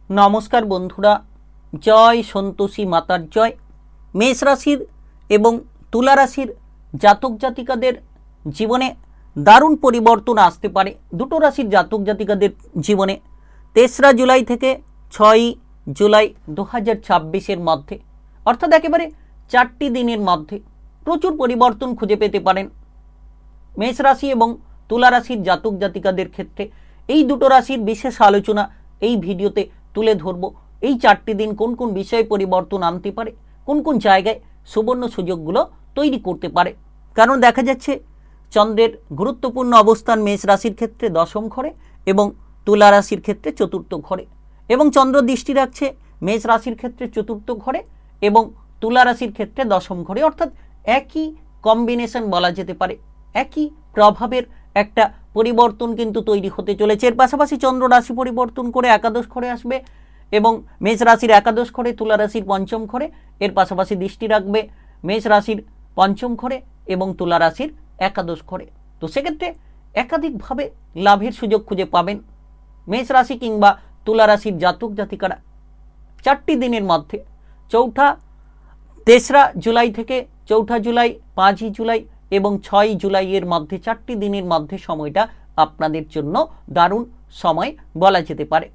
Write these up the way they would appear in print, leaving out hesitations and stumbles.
নমস্কার বন্ধুরা, জয় সন্তোষী মাতার জয়। মেষ রাশির এবং তুলা রাশির জাতক জাতিকাদের জীবনে দারুণ পরিবর্তন আসতে পারে। দুটো রাশির জাতক জাতিকাদের জীবনে 3রা জুলাই থেকে 6ই জুলাই 2026-এর মধ্যে, অর্থাৎ একেবারে 4টি দিনের মধ্যে প্রচুর পরিবর্তন খুঁজে পেতে পারেন মেষ রাশি এবং তুলা রাশির জাতক জাতিকাদের ক্ষেত্রে। এই দুটো রাশির বিশেষ আলোচনা এই ভিডিওতে তুলে ধরব। এই 4টি দিন কোন কোন বিষয়ে পরিবর্তন আনতে পারে, কোন কোন জায়গায় সুবর্ণ সুযোগগুলো তৈরি করতে পারে। কারণ দেখা যাচ্ছে চন্দ্রের গুরুত্বপূর্ণ অবস্থান মেষ রাশির ক্ষেত্রে 10ম ঘরে এবং তুলা রাশির ক্ষেত্রে 4র্থ ঘরে, এবং চন্দ্র দৃষ্টি রাখছে মেষ রাশির ক্ষেত্রে 4র্থ ঘরে এবং তুলা রাশির ক্ষেত্রে 10ম ঘরে, অর্থাৎ একই কম্বিনেশন বলা যেতে পারে। একই প্রভাবের একটা পরিবর্তন কিন্তু তৈরি হতে চলেছে। এর পাশাপাশি চন্দ্র রাশি পরিবর্তন করে একাদশ ঘরে আসবে এবং মেষ রাশির একাদশ ঘরে, তুলা রাশির 5ম ঘরে। এর পাশাপাশি দৃষ্টি রাখবে মেষ রাশির 5ম ঘরে এবং তুলা রাশির একাদশ ঘরে। তো সেক্ষেত্রে একাধিকভাবে লাভের সুযোগ খুঁজে পাবেন মেষ রাশি কিংবা তুলা রাশির জাতক জাতিকারা 4টি দিনের মধ্যে। 3রা জুলাই থেকে 4ঠা জুলাই, 5ই জুলাই এবং 6ই জুলাইয়ের মধ্যে 4টি দিনের মধ্যে সময়টা আপনাদের জন্য দারুণ সময় বলা যেতে পারে।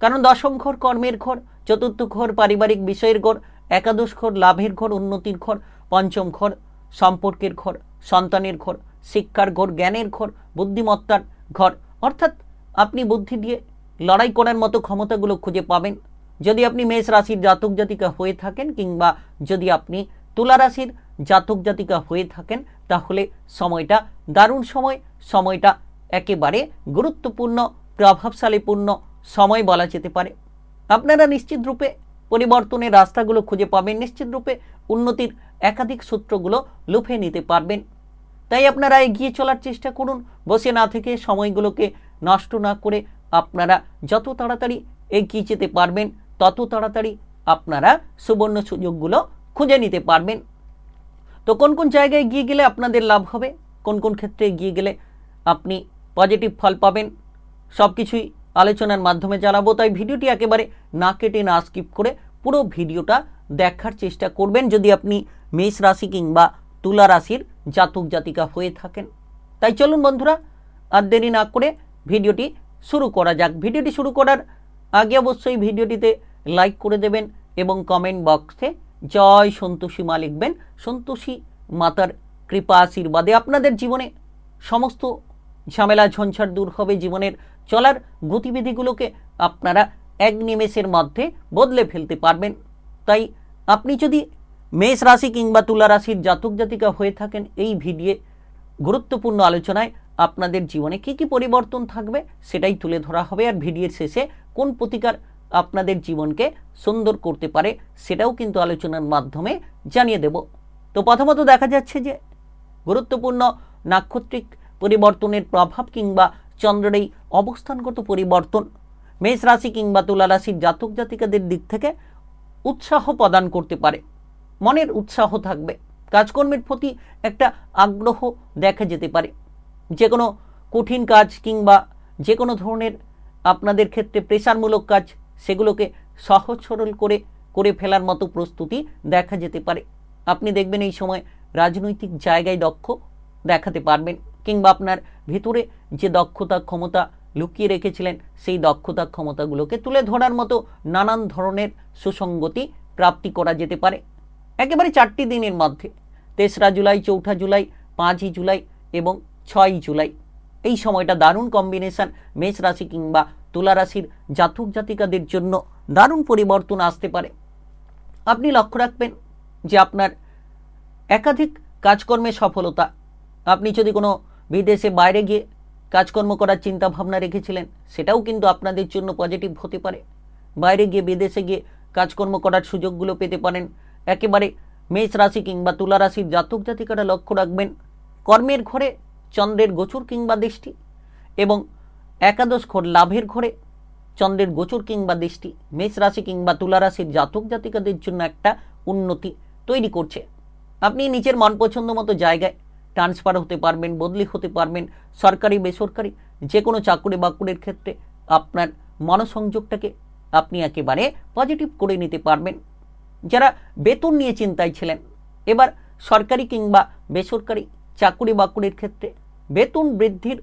কারণ 10ম ঘর কর্মের ঘর, 4র্থ ঘর পারিবারিক বিষয়ের ঘর, একাদশ ঘর লাভের ঘর, উন্নতির ঘর, 5ম ঘর সম্পর্কের ঘর, সন্তানের ঘর, শিক্ষার ঘর, জ্ঞানের ঘর, বুদ্ধিমত্তার ঘর। অর্থাৎ আপনি বুদ্ধি দিয়ে লড়াই করার মতো ক্ষমতাগুলো খুঁজে পাবেন যদি আপনি মেষ রাশির জাতক জাতিকা হয়ে থাকেন, কিংবা যদি আপনি তুলা রাশির জাতক জাতিকা হয়ে থাকেন, তাহলে সময়টা দারুণ সময়, সময়টা একেবারে গুরুত্বপূর্ণ প্রভাবশালীপূর্ণ সময় বলা যেতে পারে। আপনারা নিশ্চিত রূপে পরিবর্তনের রাস্তাগুলো খুঁজে পাবেন, নিশ্চিত রূপে উন্নতির একাধিক সূত্রগুলো লুফে নিতে পারবেন। তাই আপনারা এগিয়ে চলার চেষ্টা করুন, বসে না থেকে সময়গুলোকে নষ্ট না করে আপনারা যত তাড়াতাড়ি এগিয়ে যেতে পারবেন তত তাড়াতাড়ি আপনারা সুবর্ণ সুযোগগুলো খুঁজে নিতে পারবেন। তো কোন কোন জায়গায় গিয়ে গেলে আপনাদের লাভ হবে, কোন কোন ক্ষেত্রে গিয়ে গেলে আপনি পজিটিভ ফল পাবেন, সব কিছুই আলোচনার মাধ্যমে জানাবো। তাই ভিডিওটি একেবারে না কেটে না স্কিপ করে পুরো ভিডিওটা দেখার চেষ্টা করবেন যদি আপনি মেষ রাশি কিংবা তুলা রাশির জাতক জাতিকা হয়ে থাকেন। তাই চলুন বন্ধুরা, আর দেরি না করে ভিডিওটি শুরু করা যাক। ভিডিওটি শুরু করার আগে অবশ্যই ভিডিওটিতে লাইক করে দেবেন এবং কমেন্ট বক্সে জয় সন্তোষী মা লিখবেন। সন্তোষী মাতার কৃপা আশীর্বাদে আপনাদের জীবনে সমস্ত ঝামেলা ঝঞ্ঝাট দূর হবে। জীবনের চলার গতিবিধিগুলোকে আপনারা এক নিমেষের মধ্যে বদলে ফেলতে পারবেন। তাই আপনি যদি মেষ রাশি কিংবা তুলা রাশির জাতক জাতিকা হয়ে থাকেন, এই ভিডিও গুরুত্বপূর্ণ আলোচনায় আপনাদের জীবনে কী কী পরিবর্তন থাকবে সেটাই তুলে ধরা হবে। আর ভিডিওর শেষে কোন প্রতিকার আপনাদের জীবনকে সুন্দর করতে পারে সেটাও কিন্তু আলোচনার মাধ্যমে জানিয়ে দেব। তো প্রথমত দেখা যাচ্ছে যে গুরুত্বপূর্ণ নাক্ষত্রিক পরিবর্তনের প্রভাব কিংবা চন্দ্রের এই অবস্থানগত পরিবর্তন মেষ রাশি কিংবা তুলা রাশির জাতক জাতিকাদের দিক থেকে উৎসাহ প্রদান করতে পারে। মনের উৎসাহ থাকবে, কাজকর্মের প্রতি একটা আগ্রহ দেখা যেতে পারে। যে কোনো কঠিন কাজ কিংবা যে কোনো ধরনের আপনাদের ক্ষেত্রে প্রেশারমূলক কাজ, সেগুলোকে সহজ সরল করে ফেলার মতো প্রস্তুতি দেখা যেতে পারে। আপনি দেখবেন এই সময় রাজনৈতিক জায়গায় দক্ষ দেখাতে পারবেন, কিংবা আপনার ভিতরে যে দক্ষতা ক্ষমতা লুকিয়ে রেখেছিলেন সেই দক্ষতা ক্ষমতাগুলোকে তুলে ধরার মতো নানান ধরনের সুসংগতি প্রাপ্তি করা যেতে পারে একেবারে 4টি দিনের মধ্যে। 3রা জুলাই, 4ঠা জুলাই, 5ই জুলাই এবং 6ই জুলাই। এই সময়টা দারুণ কম্বিনেশন মেষ রাশি কিংবা তুলা রাশির জাতক জাতিকাদের জন্য দারুণ পরিবর্তন আসতে পারে। আপনি লক্ষ্য রাখবেন যে আপনার একাধিক কাজকর্মে সফলতা, আপনি যদি কোনো বিদেশে বাইরে গিয়ে কাজকর্ম করার চিন্তা ভাবনা রেখেছিলেন, সেটাও কিন্তু আপনাদের জন্য পজিটিভ হতে পারে। বাইরে গিয়ে বিদেশে গিয়ে কাজকর্ম করার সুযোগগুলো পেতে পারেন। একেবারে মেষ রাশি কিংবা তুলা রাশির জাতক জাতিকারা লক্ষ্য রাখবেন কর্মের ঘরে চন্দ্রের গোচর কিংবা দৃষ্টি এবং একাদশ ঘর লাভের ঘরে চন্দ্রের গোচর কিংবা দৃষ্টি মেষ রাশি কিংবা তুলা রাশির জাতক জাতিকাদের জন্য একটা উন্নতি তৈরি করছে। আপনি নিজের মন পছন্দ মতো জায়গায় ট্রান্সফার হতে পারবেন, বদলি হতে পারবেন। সরকারি বেসরকারি যে কোনো চাকুরি বাকুরির ক্ষেত্রে আপনার মনসংযোগটাকে আপনি একেবারে পজিটিভ করে নিতে পারবেন। যারা বেতন নিয়ে চিন্তায় ছিলেন, এবার সরকারি কিংবা বেসরকারি চাকুরি বাকুরির ক্ষেত্রে বেতন বৃদ্ধির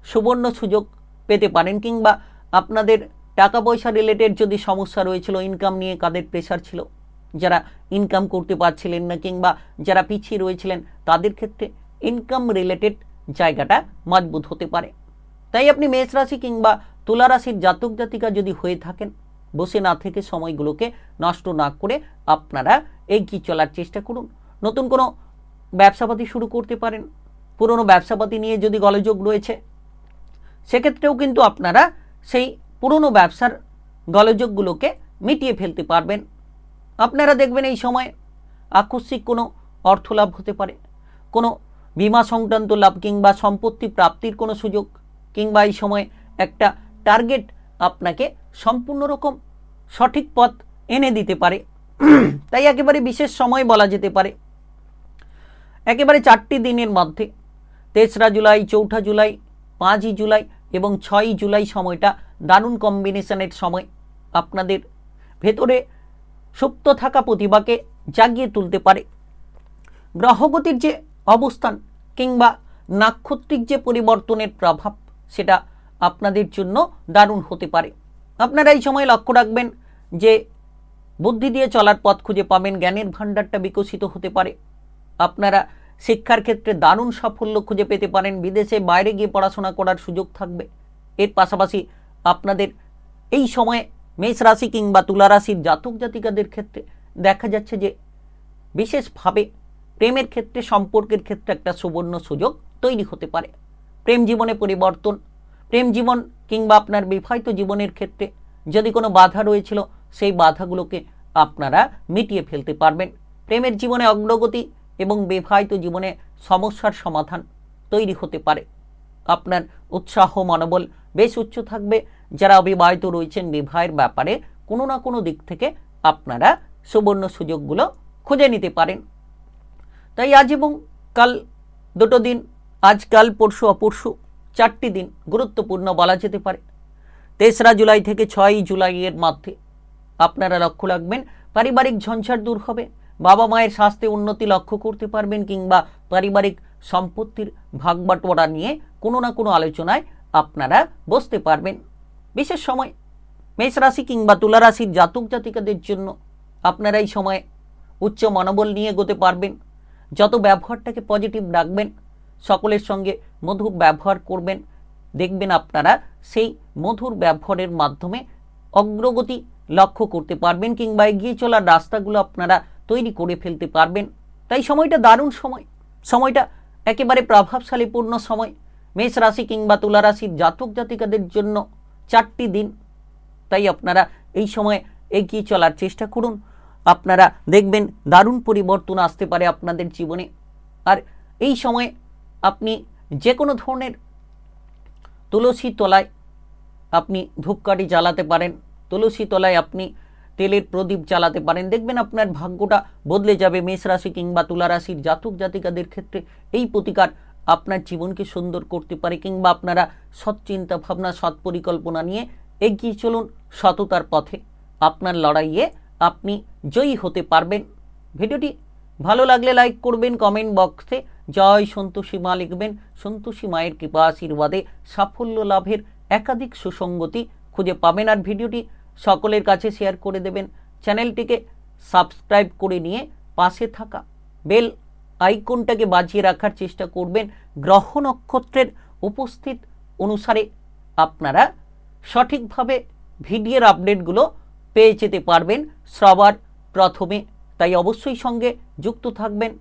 সুবর্ণ সুযোগ পেতে পারেন, কিংবা আপনাদের টাকা পয়সা রিলেটেড যদি সমস্যা রয়েছিল, ইনকাম নিয়ে কাদের প্রেশার ছিল, যারা ইনকাম করতে পারছিলেন না কিংবা যারা পিছিয়ে রয়েছিলেন, তাদের ক্ষেত্রে ইনকাম রিলেটেড জায়গাটা মজবুত হতে পারে। তাই আপনি মেষ রাশি কিংবা তুলা রাশির জাতক জাতিকা যদি হয়ে থাকেন, বসে না থেকে সময়গুলোকে নষ্ট না করে আপনারা এগিয়ে চলার চেষ্টা করুন। নতুন কোনো ব্যবসাপাতি শুরু করতে পারেন। পুরনো ব্যবসাপাতি নিয়ে যদি গোলযোগ রয়েছে, সেক্ষেত্রেও কিন্তু আপনারা সেই পুরনো ব্যবসার গোলযোগগুলোকে মিটিয়ে ফেলতে পারবেন। আপনারা দেখবেন এই সময় আকস্মিক কোনো অর্থ লাভ হতে পারে, কোনো বিমা সংক্রান্ত লাভ কিংবা সম্পত্তি প্রাপ্তির কোনো সুযোগ, কিংবা এই সময় একটা টার্গেট আপনাকে সম্পূর্ণ রকম সঠিক পথ এনে দিতে পারে। তাই একেবারে বিশেষ সময় বলা যেতে পারে। একেবারে 4টি দিনের মধ্যে 3রা জুলাই, 4ঠা জুলাই, 5ই জুলাই এবং 6ই জুলাই সময়টা দারুণ কম্বিনেশনের সময়। আপনাদের ভেতরে সুপ্ত থাকা প্রতিভাকে জাগিয়ে তুলতে পারে। গ্রহগতির যে অবস্থান কিংবা নাক্ষত্রিক যে পরিবর্তনের প্রভাব, সেটা আপনাদের জন্য দারুণ হতে পারে। আপনারা এই সময় লক্ষ্য রাখবেন যে বুদ্ধি দিয়ে চলার পথ খুঁজে পাবেন, জ্ঞানের ভাণ্ডারটা বিকশিত হতে পারে। আপনারা শিক্ষার ক্ষেত্রে দারুণ সাফল্য খুঁজে পেতে পারেন, বিদেশে বাইরে গিয়ে পড়াশোনা করার সুযোগ থাকবে। এর পাশাপাশি আপনাদের এই সময়ে মেষ রাশি কিংবা তুলা রাশির জাতক জাতিকাদের ক্ষেত্রে দেখা যাচ্ছে যে বিশেষভাবে প্রেমের ক্ষেত্রে, সম্পর্কের ক্ষেত্রে একটা সুবর্ণ সুযোগ তৈরি হতে পারে। প্রেম জীবনে পরিবর্তন, প্রেম জীবন কিংবা আপনার বিবাহিত জীবনের ক্ষেত্রে যদি কোনো বাধা রয়েছিল, সেই বাধাগুলোকে আপনারা মিটিয়ে ফেলতে পারবেন। প্রেমের জীবনে অগ্রগতি এবং বিবাহিত জীবনে সমস্যার সমাধান তৈরি হতে পারে। আপনার উৎসাহ মনোবল বেশ উচ্চ থাকবে। যারা অবিবাহিত রয়েছেন, বিবাহের ব্যাপারে কোনো না কোনো দিক থেকে আপনারা সুবর্ণ সুযোগগুলো খুঁজে নিতে পারেন। তাই আজ এবং কাল দুটো দিন, আজ কাল পরশু অপরশু 4টি দিন গুরুত্বপূর্ণ বলা যেতে পারে। 3রা জুলাই থেকে 6ই জুলাইয়ের মধ্যে আপনারা লক্ষ্য রাখবেন পারিবারিক ঝঞ্ঝাট দূর হবে, বাবা মায়ের স্বাস্থ্যে উন্নতি লক্ষ্য করতে পারবেন, কিংবা পারিবারিক সম্পত্তির ভাগবাটোয়ারা নিয়ে কোনো না কোনো আলোচনায় আপনারা বসতে পারবেন। বিশেষ সময় মেষ রাশি কিংবা তুলা রাশির জাতক জাতিকাদের জন্য আপনারা এই সময় উচ্চ মনোবল নিয়ে এগোতে পারবেন। যত ব্যবহারটাকে পজিটিভ রাখবেন, সকলের সঙ্গে মধুর ব্যবহার করবেন, দেখবেন আপনারা সেই মধুর ব্যবহারের মাধ্যমে অগ্রগতি লক্ষ্য করতে পারবেন, কিংবা এগিয়ে চলার রাস্তাগুলো আপনারা তৈরি করে ফেলতে পারবেন। তাই সময়টা দারুণ সময়, সময়টা একেবারে প্রভাবশালীপূর্ণ সময় মেষ রাশি কিংবা তুলা রাশির জাতক জাতিকাদের জন্য 4টি দিন। তাই আপনারা এই সময় এগিয়ে চলার চেষ্টা করুন। আপনারা দেখবেন দারুণ পরিবর্তন আসতে পারে আপনাদের জীবনে। আর এই সময় আপনি যে কোনো ধরনের তুলসী তলায় আপনি ধূপকাঠি জ্বালাতে পারেন, তুলসী তলায় আপনি তেলের প্রদীপ জ্বালাতে পারেন। দেখবেন আপনার ভাগ্যটা বদলে যাবে। মেষ রাশি কিংবা তুলা রাশির জাতক জাতিকাদের ক্ষেত্রে এই প্রতিকার আপনার জীবনকে সুন্দর করতে পারে, কিংবা আপনারা সৎ চিন্তা ভাবনা, সৎ পরিকল্পনা নিয়ে এগিয়ে চলুন সততার পথে। আপনার লড়াইয়ে আপনি জয়ী হতে পারবেন। ভিডিওটি ভালো লাগলে লাইক করবেন, কমেন্ট বক্সে জয় সন্তোষী মা লিখবেন। সন্তোষী মায়ের কৃপা আশীর্বাদে সাফল্য লাভের একাধিক সুসঙ্গতি খুঁজে পাবেন। আর ভিডিওটি সকলের কাছে শেয়ার করে দেবেন। চ্যানেলটিকে সাবস্ক্রাইব করে নিয়ে পাশে থাকা বেল আইকনটাকে বাজিয়ে রাখার চেষ্টা করবেন। গ্রহ নক্ষত্রের উপস্থিত অনুসারে আপনারা সঠিকভাবে ভিডিওর আপডেটগুলো পেয়ে যেতে পারবেন সবার প্রথমে। তাই অবশ্যই সঙ্গে যুক্ত থাকবেন।